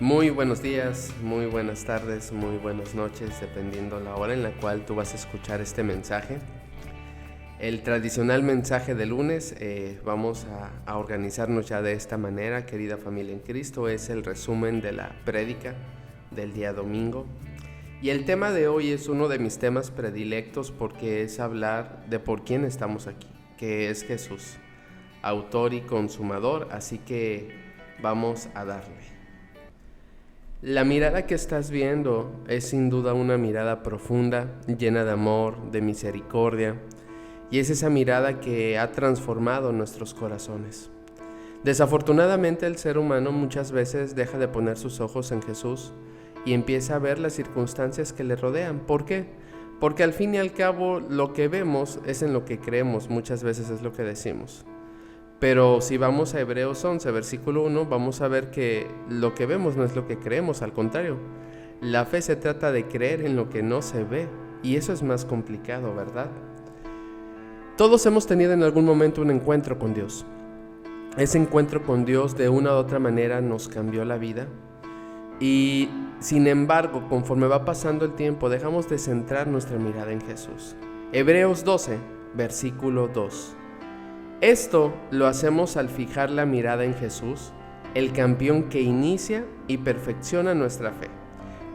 Muy buenos días, muy buenas tardes, muy buenas noches, dependiendo la hora en la cual tú vas a escuchar este mensaje. El tradicional mensaje de lunes, vamos a organizarnos ya de esta manera, querida familia en Cristo, es el resumen de la prédica del día domingo. Y el tema de hoy es uno de mis temas predilectos porque es hablar de por quién estamos aquí, que es Jesús, autor y consumador, así que vamos a darle. La mirada que estás viendo es sin duda una mirada profunda, llena de amor, de misericordia, y es esa mirada que ha transformado nuestros corazones. Desafortunadamente el ser humano muchas veces deja de poner sus ojos en Jesús y empieza a ver las circunstancias que le rodean. ¿Por qué? Porque al fin y al cabo lo que vemos es en lo que creemos, muchas veces es lo que decimos. Pero si vamos a Hebreos 11, versículo 1, vamos a ver que lo que vemos no es lo que creemos, al contrario. La fe se trata de creer en lo que no se ve, y eso es más complicado, ¿verdad? Todos hemos tenido en algún momento un encuentro con Dios. Ese encuentro con Dios de una u otra manera nos cambió la vida. Y sin embargo, conforme va pasando el tiempo, dejamos de centrar nuestra mirada en Jesús. Hebreos 12, versículo 2. Esto lo hacemos al fijar la mirada en Jesús, el campeón que inicia y perfecciona nuestra fe.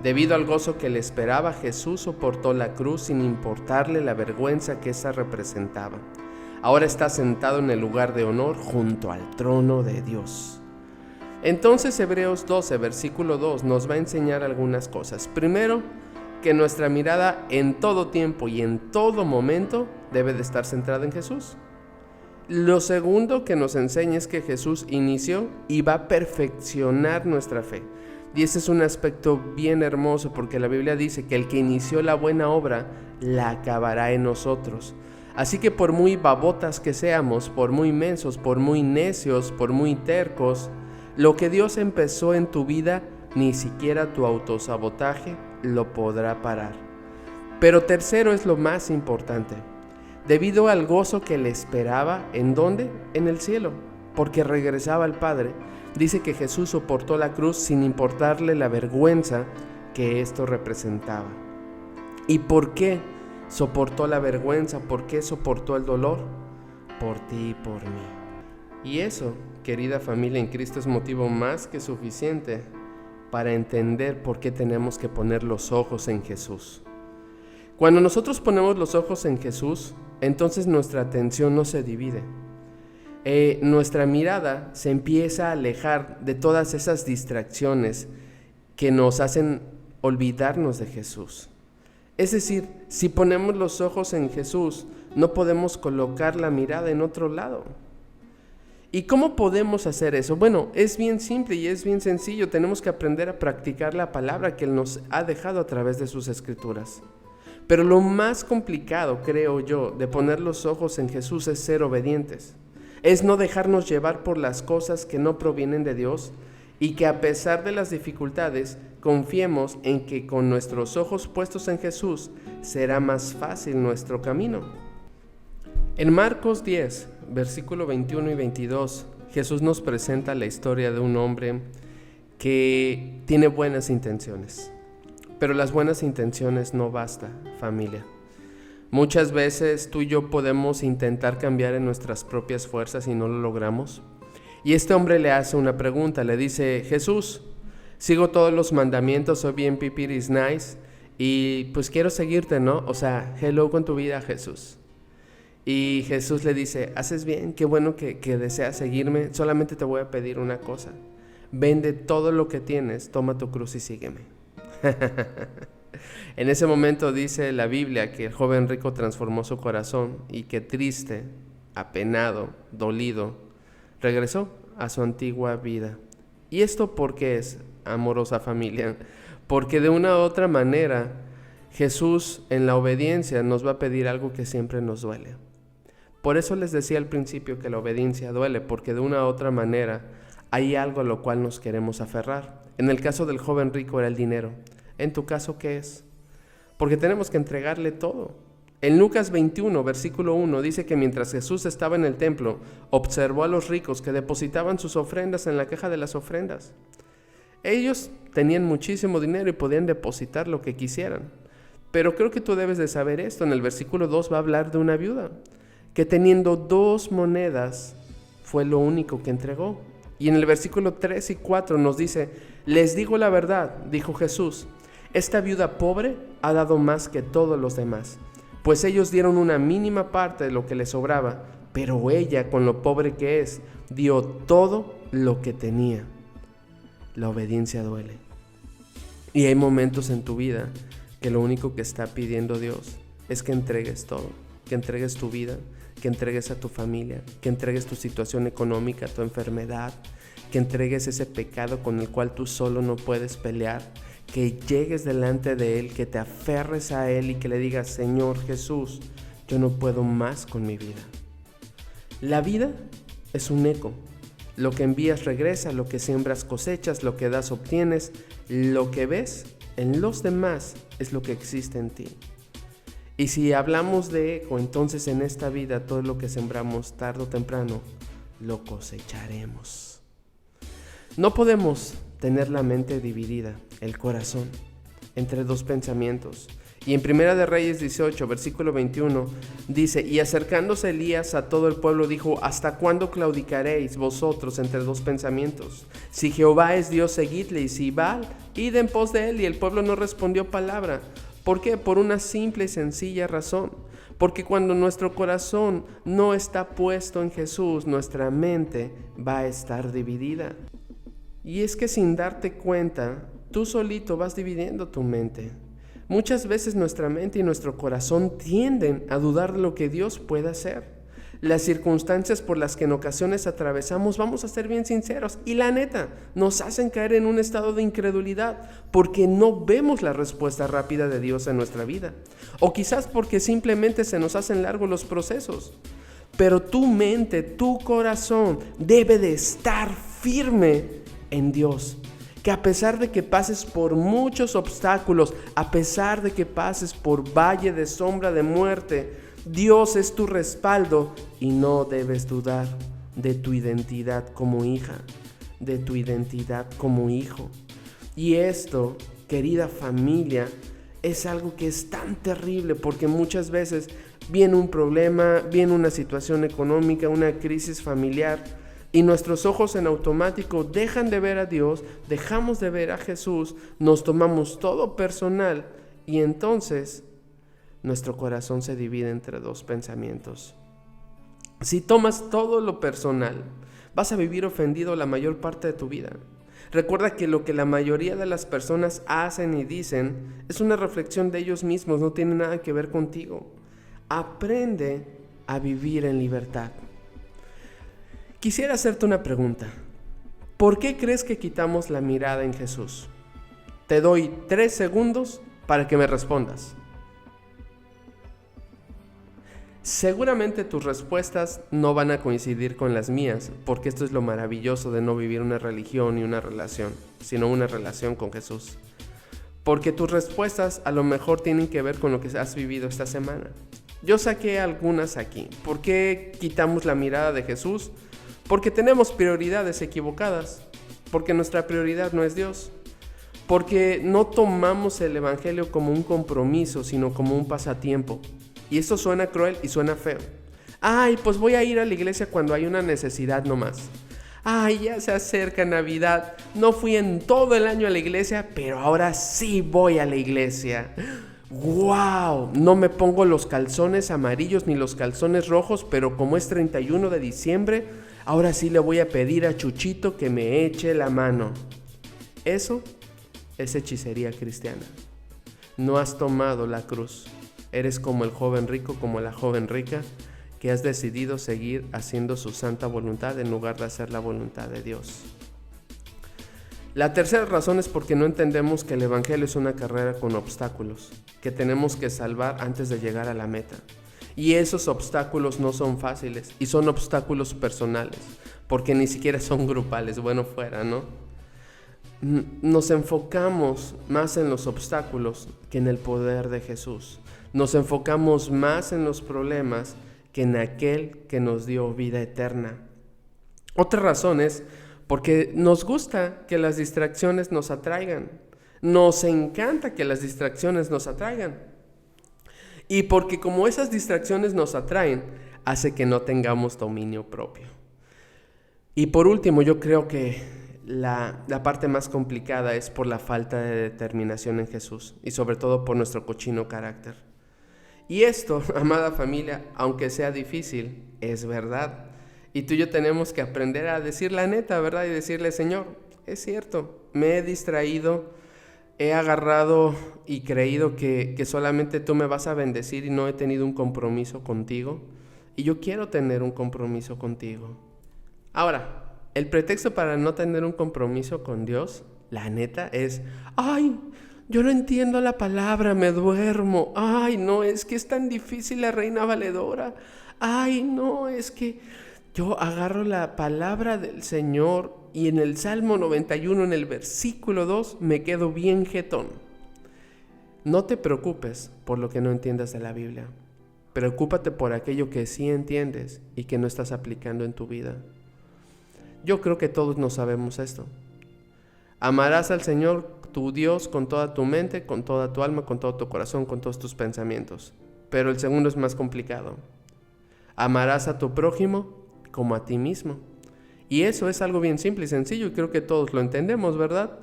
Debido al gozo que le esperaba, Jesús soportó la cruz sin importarle la vergüenza que esa representaba. Ahora está sentado en el lugar de honor junto al trono de Dios. Entonces Hebreos 12, versículo 2 nos va a enseñar algunas cosas. Primero, que nuestra mirada en todo tiempo y en todo momento debe de estar centrada en Jesús. Lo segundo que nos enseña es que Jesús inició y va a perfeccionar nuestra fe. Y ese es un aspecto bien hermoso porque la Biblia dice que el que inició la buena obra la acabará en nosotros. Así que por muy babotas que seamos, por muy mensos, por muy necios, por muy tercos, lo que Dios empezó en tu vida, ni siquiera tu autosabotaje lo podrá parar. Pero tercero es lo más importante. Debido al gozo que le esperaba, ¿en dónde? En el cielo, porque regresaba al Padre. Dice que Jesús soportó la cruz sin importarle la vergüenza que esto representaba. ¿Y por qué soportó la vergüenza? ¿Por qué soportó el dolor? Por ti y por mí. Y eso, querida familia en Cristo, es motivo más que suficiente para entender por qué tenemos que poner los ojos en Jesús. Cuando nosotros ponemos los ojos en Jesús, entonces nuestra atención no se divide. Nuestra mirada se empieza a alejar de todas esas distracciones que nos hacen olvidarnos de Jesús. Es decir, si ponemos los ojos en Jesús, no podemos colocar la mirada en otro lado. ¿Y cómo podemos hacer eso? Bueno, es bien simple y es bien sencillo. Tenemos que aprender a practicar la palabra que Él nos ha dejado a través de sus escrituras. Pero lo más complicado, creo yo, de poner los ojos en Jesús es ser obedientes. Es no dejarnos llevar por las cosas que no provienen de Dios y que a pesar de las dificultades, confiemos en que con nuestros ojos puestos en Jesús será más fácil nuestro camino. En Marcos 10, versículo 21 y 22, Jesús nos presenta la historia de un hombre que tiene buenas intenciones. Pero las buenas intenciones no basta, familia. Muchas veces tú y yo podemos intentar cambiar en nuestras propias fuerzas y no lo logramos. Y este hombre le hace una pregunta, le dice: Jesús, sigo todos los mandamientos, soy bien pipiris nice y pues quiero seguirte, ¿no? O sea, hello con tu vida, Jesús. Y Jesús le dice: haces bien, qué bueno que deseas seguirme, solamente te voy a pedir una cosa. Vende todo lo que tienes, toma tu cruz y sígueme. En ese momento dice la Biblia que el joven rico transformó su corazón y que triste, apenado, dolido, regresó a su antigua vida. ¿Y esto por qué es, amorosa familia? Porque de una u otra manera Jesús en la obediencia nos va a pedir algo que siempre nos duele. Por eso les decía al principio que la obediencia duele, porque de una u otra manera hay algo a lo cual nos queremos aferrar. En el caso del joven rico era el dinero. ¿En tu caso qué es? Porque tenemos que entregarle todo. En Lucas 21, versículo 1, dice que mientras Jesús estaba en el templo, observó a los ricos que depositaban sus ofrendas en la caja de las ofrendas. Ellos tenían muchísimo dinero y podían depositar lo que quisieran. Pero creo que tú debes de saber esto. En el versículo 2 va a hablar de una viuda que teniendo 2 monedas fue lo único que entregó. Y en el versículo 3 y 4 nos dice: les digo la verdad, dijo Jesús, esta viuda pobre ha dado más que todos los demás, pues ellos dieron una mínima parte de lo que les sobraba, pero ella, con lo pobre que es, dio todo lo que tenía. La obediencia duele. Y hay momentos en tu vida que lo único que está pidiendo Dios es que entregues todo, que entregues tu vida, que entregues a tu familia, que entregues tu situación económica, tu enfermedad, que entregues ese pecado con el cual tú solo no puedes pelear, que llegues delante de Él, que te aferres a Él y que le digas: Señor Jesús, yo no puedo más con mi vida. La vida es un eco. Lo que envías regresa, lo que siembras cosechas, lo que das obtienes, lo que ves en los demás es lo que existe en ti. Y si hablamos de eco, entonces en esta vida todo lo que sembramos tarde o temprano lo cosecharemos. No podemos tener la mente dividida, el corazón, entre 2 pensamientos. Y en Primera de Reyes 18, versículo 21, dice: y acercándose Elías a todo el pueblo dijo: ¿hasta cuándo claudicaréis vosotros entre 2 pensamientos? Si Jehová es Dios, seguidle, y si Baal, id en pos de él. Y el pueblo no respondió palabra. ¿Por qué? Por una simple y sencilla razón. Porque cuando nuestro corazón no está puesto en Jesús, nuestra mente va a estar dividida. Y es que sin darte cuenta, tú solito vas dividiendo tu mente. Muchas veces nuestra mente y nuestro corazón tienden a dudar de lo que Dios puede hacer. Las circunstancias por las que en ocasiones atravesamos, vamos a ser bien sinceros, y la neta, nos hacen caer en un estado de incredulidad porque no vemos la respuesta rápida de Dios en nuestra vida. O quizás porque simplemente se nos hacen largos los procesos. Pero tu mente, tu corazón debe de estar firme en Dios. Que a pesar de que pases por muchos obstáculos, a pesar de que pases por valle de sombra de muerte, Dios es tu respaldo y no debes dudar de tu identidad como hija, de tu identidad como hijo. Y esto, querida familia, es algo que es tan terrible porque muchas veces viene un problema, viene una situación económica, una crisis familiar, y nuestros ojos en automático dejan de ver a Dios, dejamos de ver a Jesús, nos tomamos todo personal y entonces nuestro corazón se divide entre 2 pensamientos. Si tomas todo lo personal, vas a vivir ofendido la mayor parte de tu vida. Recuerda que lo que la mayoría de las personas hacen y dicen es una reflexión de ellos mismos, no tiene nada que ver contigo. Aprende a vivir en libertad. Quisiera hacerte una pregunta. ¿Por qué crees que quitamos la mirada en Jesús? Te doy 3 segundos para que me respondas. Seguramente tus respuestas no van a coincidir con las mías, porque esto es lo maravilloso de no vivir una religión y una relación, sino una relación con Jesús. Porque tus respuestas a lo mejor tienen que ver con lo que has vivido esta semana. Yo saqué algunas aquí. ¿Por qué quitamos la mirada de Jesús? Porque tenemos prioridades equivocadas, porque nuestra prioridad no es Dios, porque no tomamos el evangelio como un compromiso, sino como un pasatiempo. Y esto suena cruel y suena feo. Ay, pues voy a ir a la iglesia cuando hay una necesidad nomás. Ay, ya se acerca Navidad, no fui en todo el año a la iglesia, pero ahora sí voy a la iglesia. ¡Wow! No me pongo los calzones amarillos ni los calzones rojos, pero como es 31 de diciembre, ahora sí le voy a pedir a Chuchito que me eche la mano. Eso es hechicería cristiana. No has tomado la cruz. Eres como el joven rico, como la joven rica, que has decidido seguir haciendo su santa voluntad en lugar de hacer la voluntad de Dios. La tercera razón es porque no entendemos que el evangelio es una carrera con obstáculos, que tenemos que salvar antes de llegar a la meta. Y esos obstáculos no son fáciles y son obstáculos personales, porque ni siquiera son grupales, bueno fuera, ¿no? Nos enfocamos más en los obstáculos que en el poder de Jesús. Nos enfocamos más en los problemas que en aquel que nos dio vida eterna. Otra razón es porque nos gusta que las distracciones nos atraigan, nos encanta que las distracciones nos atraigan, y porque como esas distracciones nos atraen, hace que no tengamos dominio propio. Y por último, yo creo que la parte más complicada es por la falta de determinación en Jesús, y sobre todo por nuestro cochino carácter. Y esto, amada familia, aunque sea difícil, es verdad. Y tú y yo tenemos que aprender a decir la neta, ¿verdad? Y decirle, Señor, es cierto, me he distraído, he agarrado y creído que solamente tú me vas a bendecir y no he tenido un compromiso contigo. Y yo quiero tener un compromiso contigo. Ahora, el pretexto para no tener un compromiso con Dios, la neta, es, ¡ay! Yo no entiendo la palabra, me duermo. ¡Ay, no! Es que es tan difícil la Reina Valedora. ¡Ay, no! Es que yo agarro la palabra del Señor y en el Salmo 91, en el versículo 2, me quedo bien jetón. No te preocupes por lo que no entiendas de la Biblia. Preocúpate por aquello que sí entiendes y que no estás aplicando en tu vida. Yo creo que todos no sabemos esto. Amarás al Señor tu Dios con toda tu mente, con toda tu alma, con todo tu corazón, con todos tus pensamientos. Pero el segundo es más complicado. Amarás a tu prójimo como a ti mismo. Y eso es algo bien simple y sencillo y creo que todos lo entendemos, ¿verdad?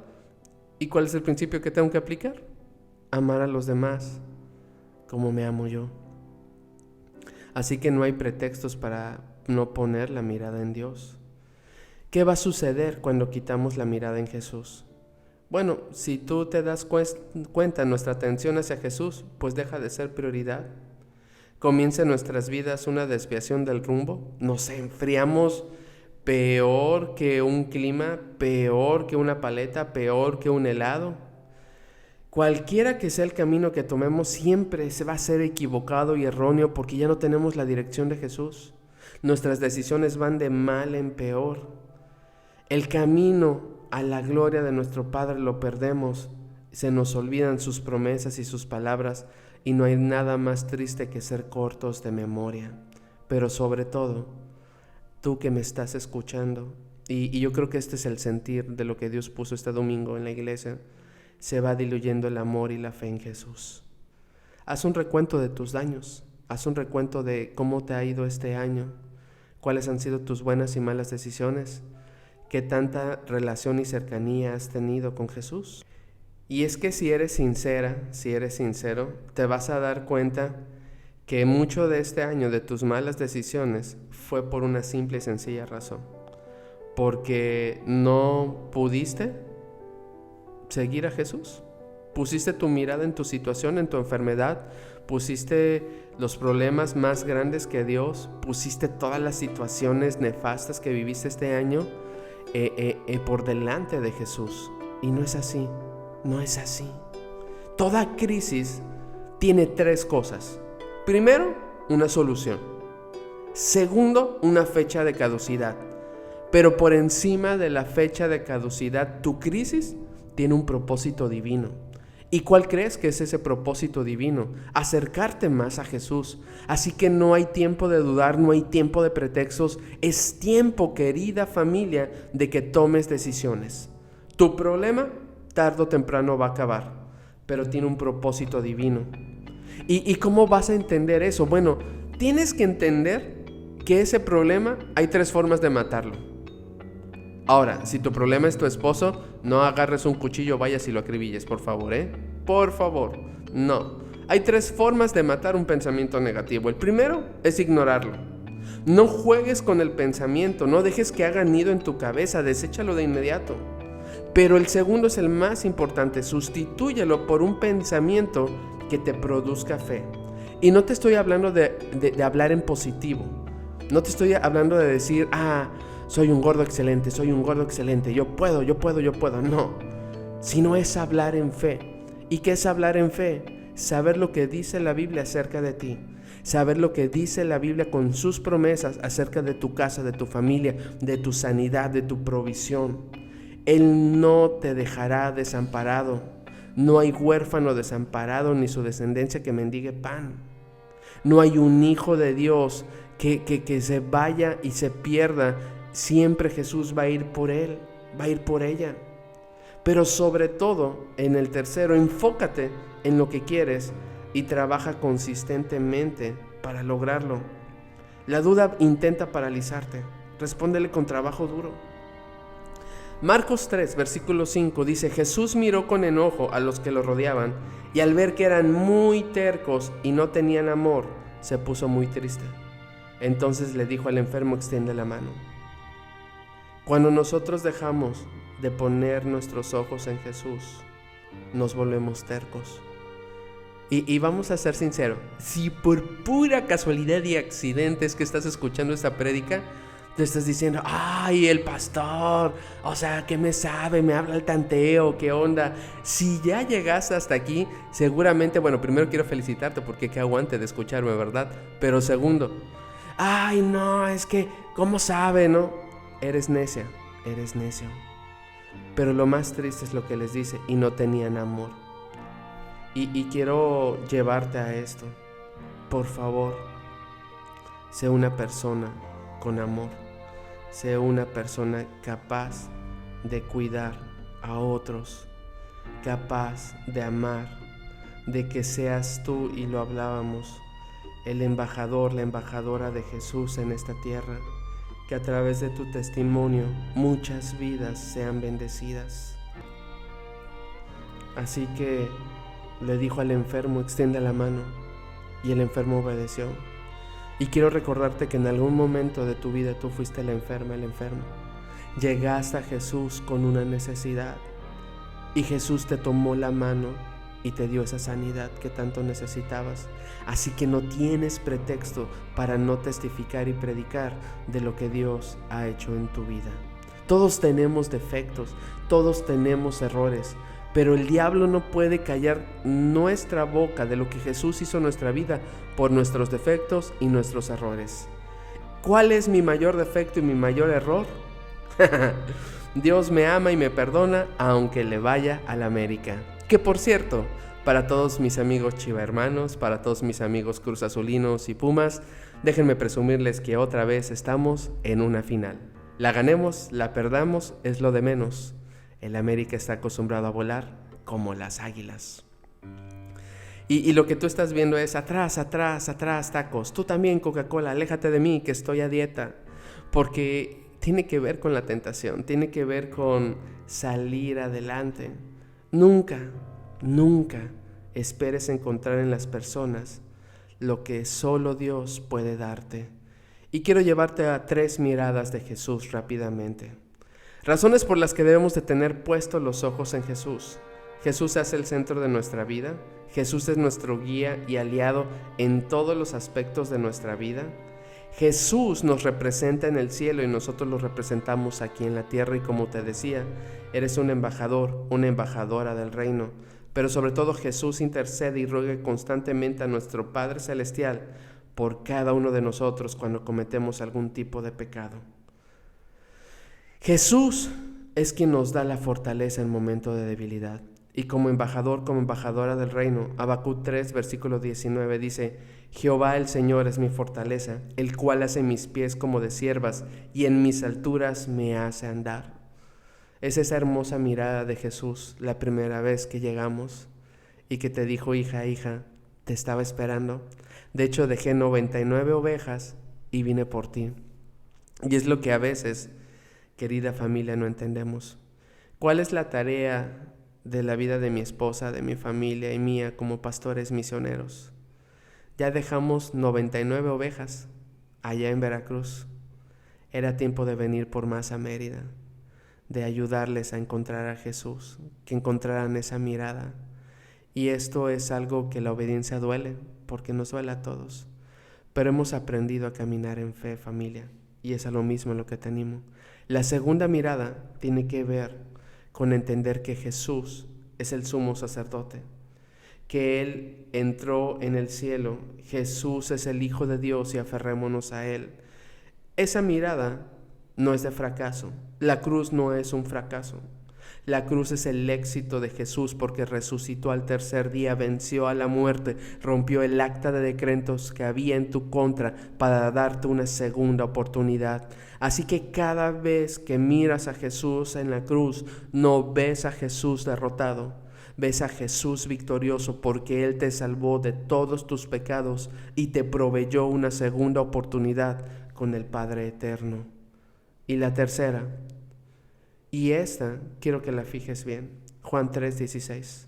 ¿Y cuál es el principio que tengo que aplicar? Amar a los demás como me amo yo. Así que no hay pretextos para no poner la mirada en Dios. ¿Qué va a suceder cuando quitamos la mirada en Jesús? Bueno, si tú te das cuenta, nuestra atención hacia Jesús, pues deja de ser prioridad. Comienza en nuestras vidas una desviación del rumbo. Nos enfriamos peor que un clima, peor que una paleta, peor que un helado. Cualquiera que sea el camino que tomemos, siempre se va a ser equivocado y erróneo porque ya no tenemos la dirección de Jesús. Nuestras decisiones van de mal en peor. El camino a la gloria de nuestro Padre lo perdemos, se nos olvidan sus promesas y sus palabras y no hay nada más triste que ser cortos de memoria. Pero sobre todo, tú que me estás escuchando, y yo creo que este es el sentir de lo que Dios puso este domingo en la iglesia, se va diluyendo el amor y la fe en Jesús. Haz un recuento de tus daños, haz un recuento de cómo te ha ido este año, cuáles han sido tus buenas y malas decisiones, qué tanta relación y cercanía has tenido con Jesús. Y es que si eres sincera, si eres sincero, te vas a dar cuenta que mucho de este año de tus malas decisiones fue por una simple y sencilla razón. Porque no pudiste seguir a Jesús. Pusiste tu mirada en tu situación, en tu enfermedad, pusiste los problemas más grandes que Dios, pusiste todas las situaciones nefastas que viviste este año por delante de Jesús. Y no es así, no es así. Toda crisis tiene tres cosas. Primero, una solución. Segundo, una fecha de caducidad. Pero por encima de la fecha de caducidad, tu crisis tiene un propósito divino. ¿Y cuál crees que es ese propósito divino? Acercarte más a Jesús. Así que no hay tiempo de dudar, no hay tiempo de pretextos. Es tiempo, querida familia, de que tomes decisiones. Tu problema, tarde o temprano va a acabar, pero tiene un propósito divino. ¿Y cómo vas a entender eso? Bueno, tienes que entender que ese problema hay tres formas de matarlo. Ahora, si tu problema es tu esposo, no agarres un cuchillo, vayas y lo acribilles, por favor, Por favor, no. Hay tres formas de matar un pensamiento negativo. El primero es ignorarlo. No juegues con el pensamiento, no dejes que haga nido en tu cabeza, deséchalo de inmediato. Pero el segundo es el más importante, sustitúyelo por un pensamiento que te produzca fe. Y no te estoy hablando de hablar en positivo. No te estoy hablando de decir, soy un gordo excelente, yo puedo. No, sino es hablar en fe. ¿Y qué es hablar en fe? Saber lo que dice la Biblia acerca de ti. Saber lo que dice la Biblia con sus promesas acerca de tu casa, de tu familia, de tu sanidad, de tu provisión. Él no te dejará desamparado. No hay huérfano desamparado ni su descendencia que mendigue pan. No hay un hijo de Dios que se vaya y se pierda siempre Jesús va a ir por él, va a ir por ella. Pero sobre todo, en el tercero, enfócate en lo que quieres y trabaja consistentemente para lograrlo. La duda intenta paralizarte, respóndele con trabajo duro. Marcos 3, versículo 5 dice: Jesús miró con enojo a los que lo rodeaban y al ver que eran muy tercos y no tenían amor, se puso muy triste. Entonces le dijo al enfermo: extiende la mano. Cuando nosotros dejamos de poner nuestros ojos en Jesús, nos volvemos tercos. Y vamos a ser sinceros, si por pura casualidad y accidentes que estás escuchando esta prédica, te estás diciendo: ay, el pastor, o sea, ¿qué me sabe? Me habla el tanteo, ¿qué onda? Si ya llegaste hasta aquí, seguramente, bueno, primero quiero felicitarte porque qué aguante de escucharme, ¿verdad? Pero segundo, ay, no, es que, ¿cómo sabe, no? Eres necia, eres necio. Pero lo más triste es lo que les dice: y no tenían amor. Y quiero llevarte a esto. Por favor, sé una persona con amor. Sé una persona capaz de cuidar a otros, capaz de amar, de que seas tú, y lo hablábamos, el embajador, la embajadora de Jesús en esta tierra, que a través de tu testimonio muchas vidas sean bendecidas. Así que le dijo al enfermo: extiende la mano, y el enfermo obedeció. Y quiero recordarte que en algún momento de tu vida tú fuiste la enferma, el enfermo. Llegaste a Jesús con una necesidad y Jesús te tomó la mano y te dio esa sanidad que tanto necesitabas. Así que no tienes pretexto para no testificar y predicar de lo que Dios ha hecho en tu vida. Todos tenemos defectos, todos tenemos errores, pero el diablo no puede callar nuestra boca de lo que Jesús hizo en nuestra vida por nuestros defectos y nuestros errores. ¿Cuál es mi mayor defecto y mi mayor error? Dios me ama y me perdona aunque le vaya a la América. Que por cierto, para todos mis amigos chivermanos, para todos mis amigos cruzazulinos y pumas, déjenme presumirles que otra vez estamos en una final. La ganemos, la perdamos, es lo de menos. El América está acostumbrado a volar como las águilas. Y lo que tú estás viendo es atrás, atrás, atrás, tacos. Tú también, Coca-Cola, aléjate de mí que estoy a dieta. Porque tiene que ver con la tentación, tiene que ver con salir adelante. Nunca, nunca esperes encontrar en las personas lo que solo Dios puede darte. Y quiero llevarte a 3 miradas de Jesús rápidamente. Razones por las que debemos de tener puestos los ojos en Jesús. Jesús es el centro de nuestra vida. Jesús es nuestro guía y aliado en todos los aspectos de nuestra vida. Jesús nos representa en el cielo y nosotros lo representamos aquí en la tierra. Y como te decía, eres un embajador, una embajadora del reino. Pero sobre todo Jesús intercede y ruega constantemente a nuestro Padre Celestial por cada uno de nosotros cuando cometemos algún tipo de pecado. Jesús es quien nos da la fortaleza en momento de debilidad. Y como embajador, como embajadora del reino, Habacuc 3, versículo 19 dice: Jehová el Señor es mi fortaleza, el cual hace mis pies como de ciervas y en mis alturas me hace andar. Es esa hermosa mirada de Jesús la primera vez que llegamos y que te dijo: hija, hija, te estaba esperando. De hecho, dejé 99 ovejas y vine por ti. Y es lo que a veces, querida familia, no entendemos. ¿Cuál es la tarea de la vida de mi esposa, de mi familia y mía como pastores misioneros? Ya dejamos 99 ovejas allá en Veracruz. Era tiempo de venir por más a Mérida, de ayudarles a encontrar a Jesús, que encontraran esa mirada. Y esto es algo que la obediencia duele, porque nos duele a todos. Pero hemos aprendido a caminar en fe, familia, y es a lo mismo en lo que te animo. La segunda mirada tiene que ver con entender que Jesús es el sumo sacerdote, que Él entró en el cielo, Jesús es el Hijo de Dios y aferrémonos a Él. Esa mirada no es de fracaso, la cruz no es un fracaso, La cruz es el éxito de Jesús porque resucitó al tercer día, venció a la muerte, rompió el acta de decretos que había en tu contra para darte una segunda oportunidad. Así que cada vez que miras a Jesús en la cruz, no ves a Jesús derrotado, ves a Jesús victorioso porque Él te salvó de todos tus pecados y te proveyó una segunda oportunidad con el Padre Eterno. Y la tercera, y esta quiero que la fijes bien, Juan 3:16.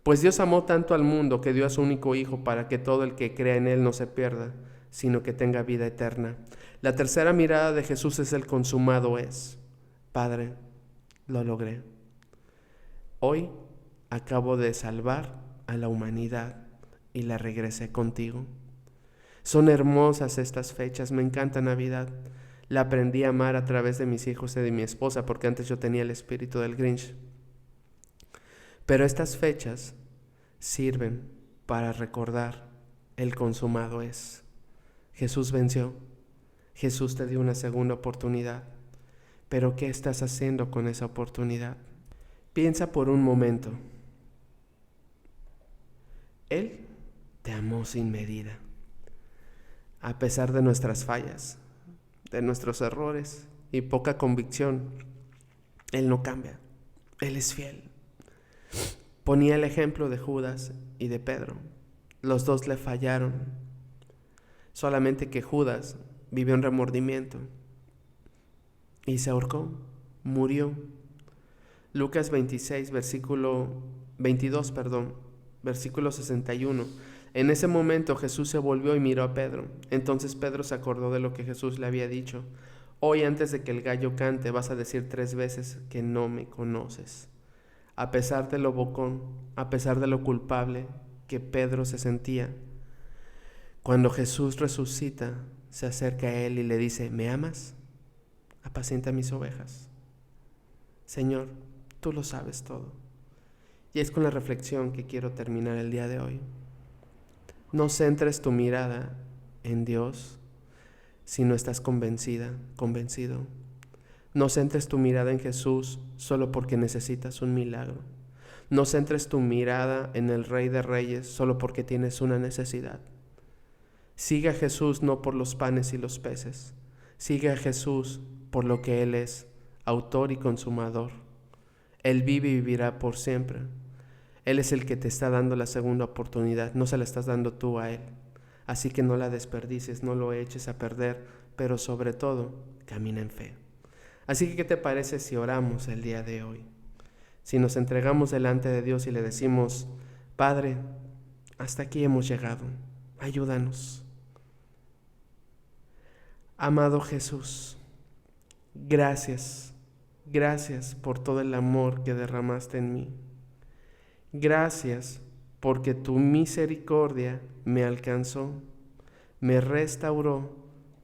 Pues Dios amó tanto al mundo que dio a su único Hijo para que todo el que crea en Él no se pierda, sino que tenga vida eterna. La tercera mirada de Jesús es el consumado es. Padre, lo logré. Hoy acabo de salvar a la humanidad y la regresé contigo. Son hermosas estas fechas, me encanta Navidad. La aprendí a amar a través de mis hijos y de mi esposa, porque antes yo tenía el espíritu del Grinch. Pero estas fechas sirven para recordar el consumado es. Jesús venció, Jesús te dio una segunda oportunidad. Pero ¿qué estás haciendo con esa oportunidad? Piensa por un momento. Él te amó sin medida, a pesar de nuestras fallas, de nuestros errores y poca convicción. Él no cambia, Él es fiel. Ponía el ejemplo de Judas y de Pedro. Los dos le fallaron, solamente que Judas vivió en remordimiento y se ahorcó, murió. Lucas 22, versículo 61. En ese momento Jesús se volvió y miró a Pedro. Entonces Pedro se acordó de lo que Jesús le había dicho. Hoy, antes de que el gallo cante, vas a decir 3 veces que no me conoces. A pesar de lo bocón, a pesar de lo culpable que Pedro se sentía, cuando Jesús resucita, se acerca a él y le dice: ¿me amas? Apacienta mis ovejas. Señor, tú lo sabes todo. Y es con la reflexión que quiero terminar el día de hoy. No centres tu mirada en Dios si no estás convencido. No centres tu mirada en Jesús solo porque necesitas un milagro. No centres tu mirada en el Rey de Reyes solo porque tienes una necesidad. Sigue a Jesús no por los panes y los peces. Sigue a Jesús por lo que Él es, autor y consumador. Él vive y vivirá por siempre. Él es el que te está dando la segunda oportunidad, no se la estás dando tú a Él. Así que no la desperdicies, no lo eches a perder, pero sobre todo, camina en fe. Así que, ¿qué te parece si oramos el día de hoy? Si nos entregamos delante de Dios y le decimos: Padre, hasta aquí hemos llegado, ayúdanos. Amado Jesús, gracias por todo el amor que derramaste en mí. Gracias porque tu misericordia me alcanzó, me restauró,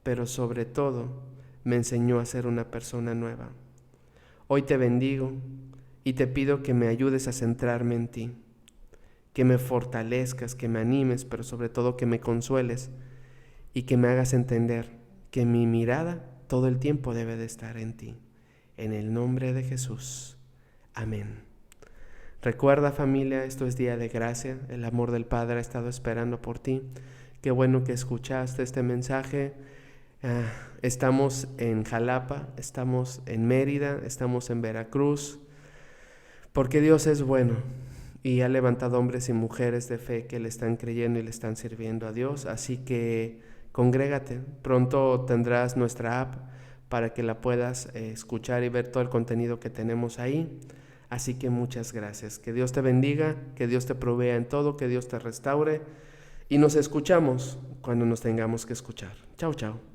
pero sobre todo me enseñó a ser una persona nueva. Hoy te bendigo y te pido que me ayudes a centrarme en ti, que me fortalezcas, que me animes, pero sobre todo que me consueles y que me hagas entender que mi mirada todo el tiempo debe de estar en ti. En el nombre de Jesús. Amén. Recuerda, familia, esto es día de gracia. El amor del Padre ha estado esperando por ti. Qué bueno que escuchaste este mensaje. Estamos en Jalapa, estamos en Mérida, estamos en Veracruz, porque Dios es bueno y ha levantado hombres y mujeres de fe que le están creyendo y le están sirviendo a Dios. Así que congrégate. Pronto tendrás nuestra app para que la puedas escuchar y ver todo el contenido que tenemos ahí. Así que muchas gracias. Que Dios te bendiga, que Dios te provea en todo, que Dios te restaure. Y nos escuchamos cuando nos tengamos que escuchar. Chao, chao.